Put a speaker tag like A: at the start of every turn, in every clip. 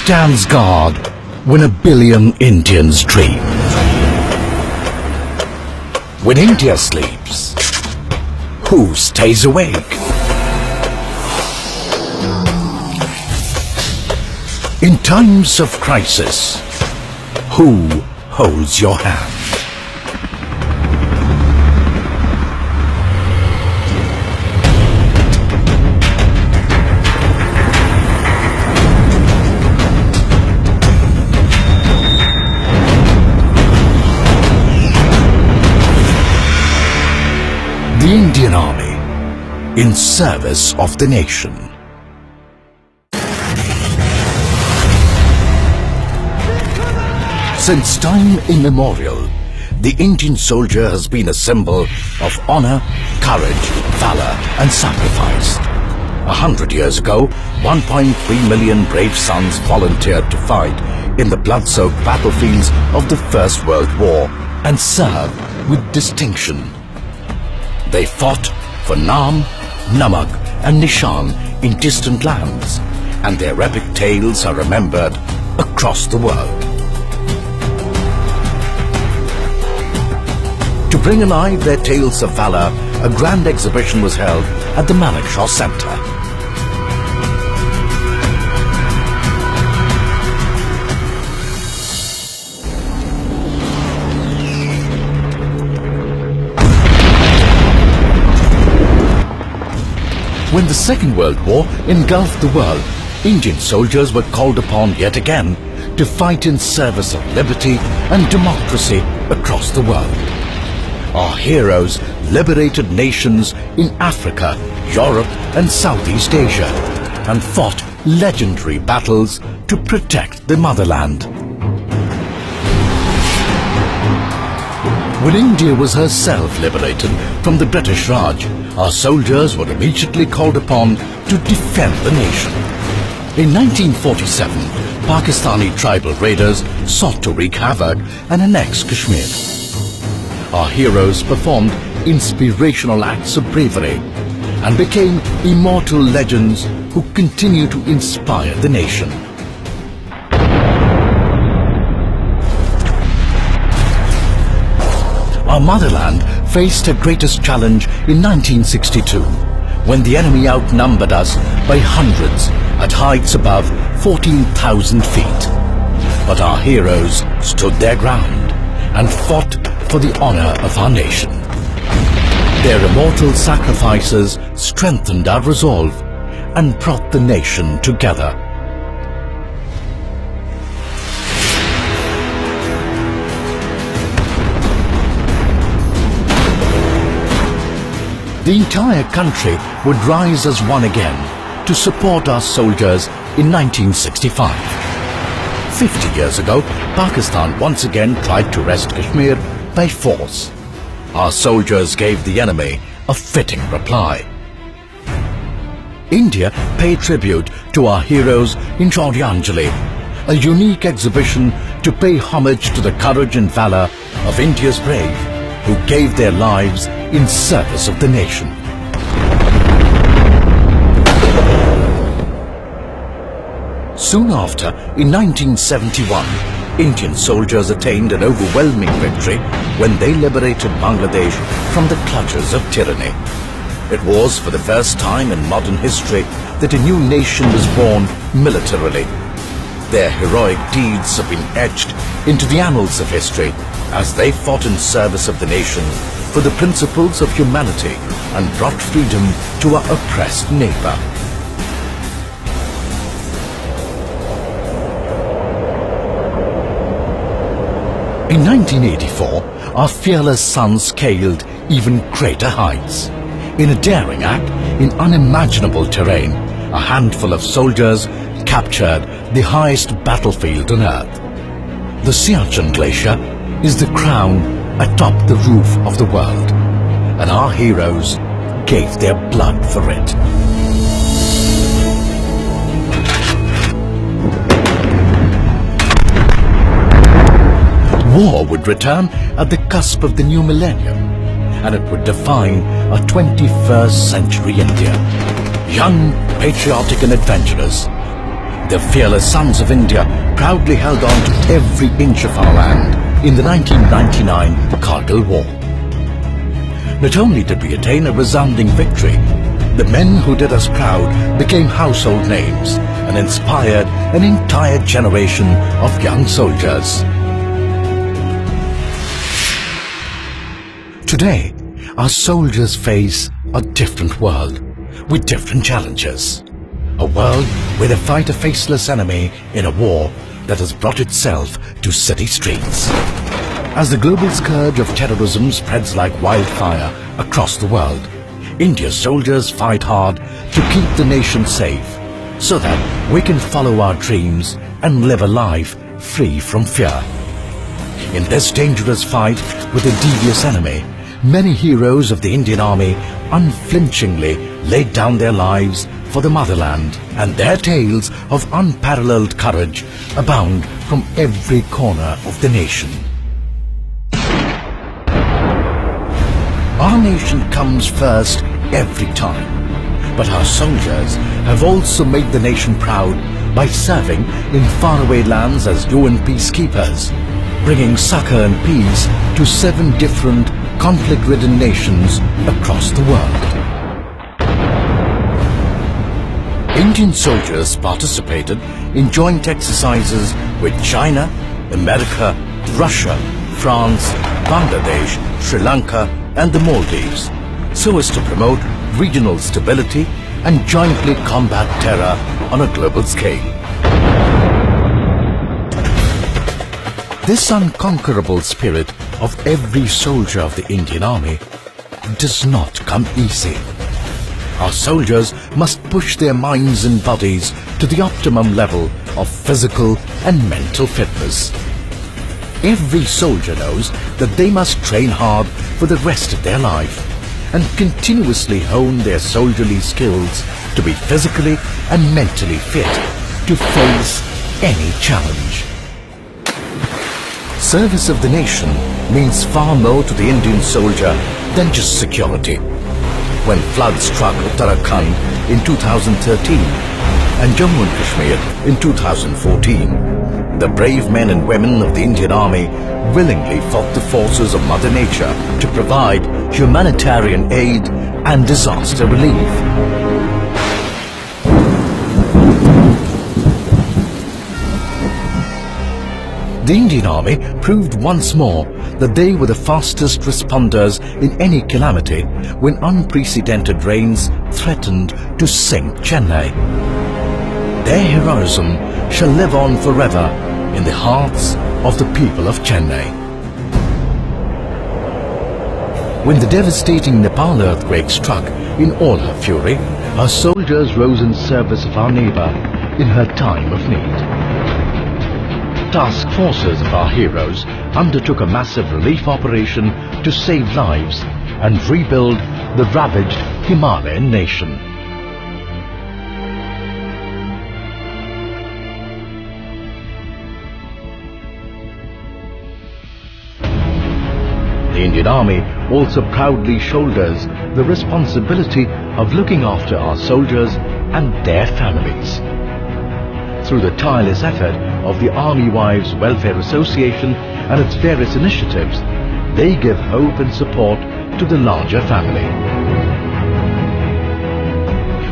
A: stands guard when a billion Indians dream? When India sleeps, who stays awake? In times of crisis, who holds your hand? The Indian Army, in service of the nation. Since time immemorial, the Indian soldier has been a symbol of honor, courage, valor and sacrifice. 100 years ago, 1.3 million brave sons volunteered to fight in the blood-soaked battlefields of the First World War and served with distinction. They fought for Naam, Namak and Nishan in distant lands, and their epic tales are remembered across the world. To bring alive their tales of valor, a grand exhibition was held at the Manekshaw Center. When the Second World War engulfed the world, Indian soldiers were called upon yet again to fight in service of liberty and democracy across the world. Our heroes liberated nations in Africa, Europe and Southeast Asia and fought legendary battles to protect the motherland. When India was herself liberated from the British Raj, our soldiers were immediately called upon to defend the nation. In 1947, Pakistani tribal raiders sought to wreak havoc and annex Kashmir. Our heroes performed inspirational acts of bravery and became immortal legends who continue to inspire the nation. Our motherland faced her greatest challenge in 1962, when the enemy outnumbered us by hundreds at heights above 14,000 feet. But our heroes stood their ground and fought for the honor of our nation. Their immortal sacrifices strengthened our resolve and brought the nation together. The entire country would rise as one again to support our soldiers in 1965. 50 years ago, Pakistan once again tried to wrest Kashmir by force. Our soldiers gave the enemy a fitting reply. India paid tribute to our heroes in Shauryanjali, a unique exhibition to pay homage to the courage and valor of India's brave who gave their lives in service of the nation. Soon after, in 1971, Indian soldiers attained an overwhelming victory when they liberated Bangladesh from the clutches of tyranny. It was for the first time in modern history that a new nation was born militarily. Their heroic deeds have been etched into the annals of history as they fought in service of the nation for the principles of humanity and brought freedom to our oppressed neighbor. In 1984, our fearless sons scaled even greater heights. In a daring act in unimaginable terrain, a handful of soldiers captured the highest battlefield on earth. The Siachen Glacier is the crown atop the roof of the world, and our heroes gave their blood for it. War would return at the cusp of the new millennium, and it would define a 21st century India. Young, patriotic and adventurous, The fearless sons of India proudly held on to every inch of our land in the 1999 Kargil War. Not only did we attain a resounding victory, the men who did us proud became household names and inspired an entire generation of young soldiers. Today, our soldiers face a different world with different challenges. A world where they fight a faceless enemy in a war that has brought itself to city streets. As the global scourge of terrorism spreads like wildfire across the world, India's soldiers fight hard to keep the nation safe so that we can follow our dreams and live a life free from fear. In this dangerous fight with a devious enemy, many heroes of the Indian Army unflinchingly laid down their lives for the motherland, and their tales of unparalleled courage abound from every corner of the nation. Our nation comes first every time, but our soldiers have also made the nation proud by serving in faraway lands as UN peacekeepers, bringing succor and peace to 7 different conflict-ridden nations across the world. Indian soldiers participated in joint exercises with China, America, Russia, France, Bangladesh, Sri Lanka and the Maldives, so as to promote regional stability and jointly combat terror on a global scale. This unconquerable spirit of every soldier of the Indian Army does not come easy. Our soldiers must push their minds and bodies to the optimum level of physical and mental fitness. Every soldier knows that they must train hard for the rest of their life and continuously hone their soldierly skills to be physically and mentally fit to face any challenge. Service of the nation means far more to the Indian soldier than just security. When floods struck Uttarakhand in 2013 and Jammu and Kashmir in 2014, the brave men and women of the Indian Army willingly fought the forces of Mother Nature to provide humanitarian aid and disaster relief. The Indian Army proved once more that they were the fastest responders in any calamity when unprecedented rains threatened to sink Chennai. Their heroism shall live on forever in the hearts of the people of Chennai. When the devastating Nepal earthquake struck in all her fury, our soldiers rose in service of our neighbor in her time of need. Task forces of our heroes undertook a massive relief operation to save lives and rebuild the ravaged Himalayan nation. The Indian Army also proudly shoulders the responsibility of looking after our soldiers and their families. Through the tireless effort of the Army Wives Welfare Association and its various initiatives, they give hope and support to the larger family.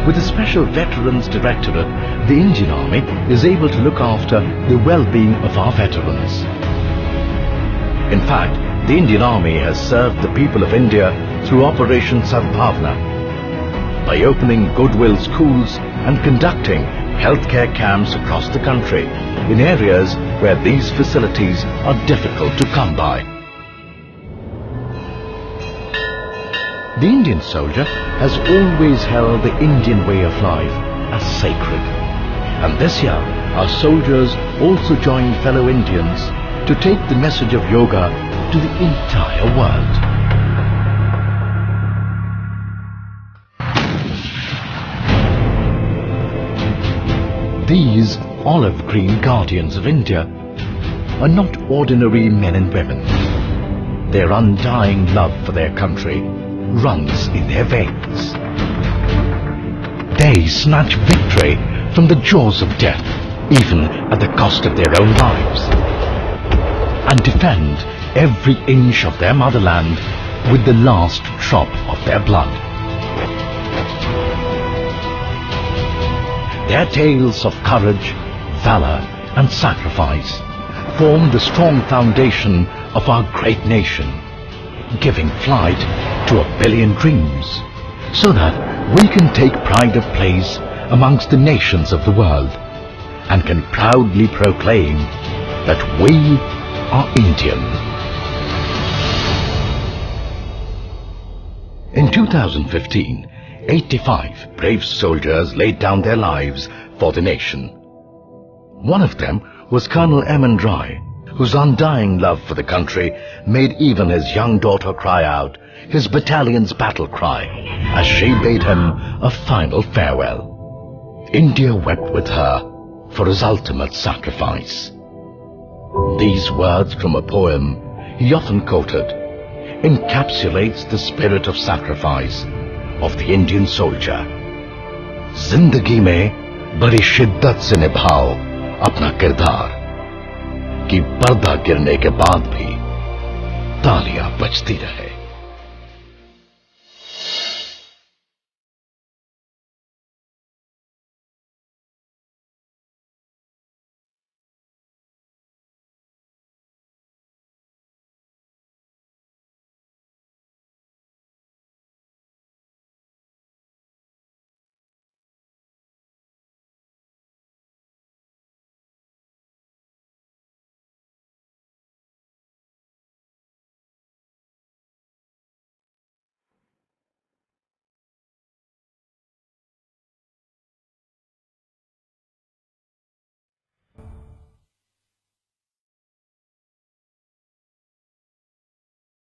A: With a special Veterans Directorate, the Indian Army is able to look after the well-being of our veterans. In fact, the Indian Army has served the people of India through Operation Sadbhavna by opening Goodwill schools and conducting healthcare camps across the country in areas where these facilities are difficult to come by. The Indian soldier has always held the Indian way of life as sacred. And this year, our soldiers also joined fellow Indians to take the message of yoga to the entire world. These olive green guardians of India are not ordinary men and women. Their undying love for their country runs in their veins. They snatch victory from the jaws of death even at the cost of their own lives, and defend every inch of their motherland with the last drop of their blood. Their tales of courage, valor, and sacrifice form the strong foundation of our great nation, giving flight to 1 billion dreams, so that we can take pride of place amongst the nations of the world and can proudly proclaim that we are Indian. In 2015, 85 brave soldiers laid down their lives for the nation. One of them was Colonel M.N. Rai, whose undying love for the country made even his young daughter cry out his battalion's battle cry as she bade him a final farewell. India wept with her for his ultimate sacrifice. These words from a poem he often quoted encapsulates the spirit of sacrifice of the Indian soldier. जिंदगी में बड़ी शिद्दत से निभाओ अपना किरदार कि पर्दा गिरने के बाद भी तालियां बजती रहे।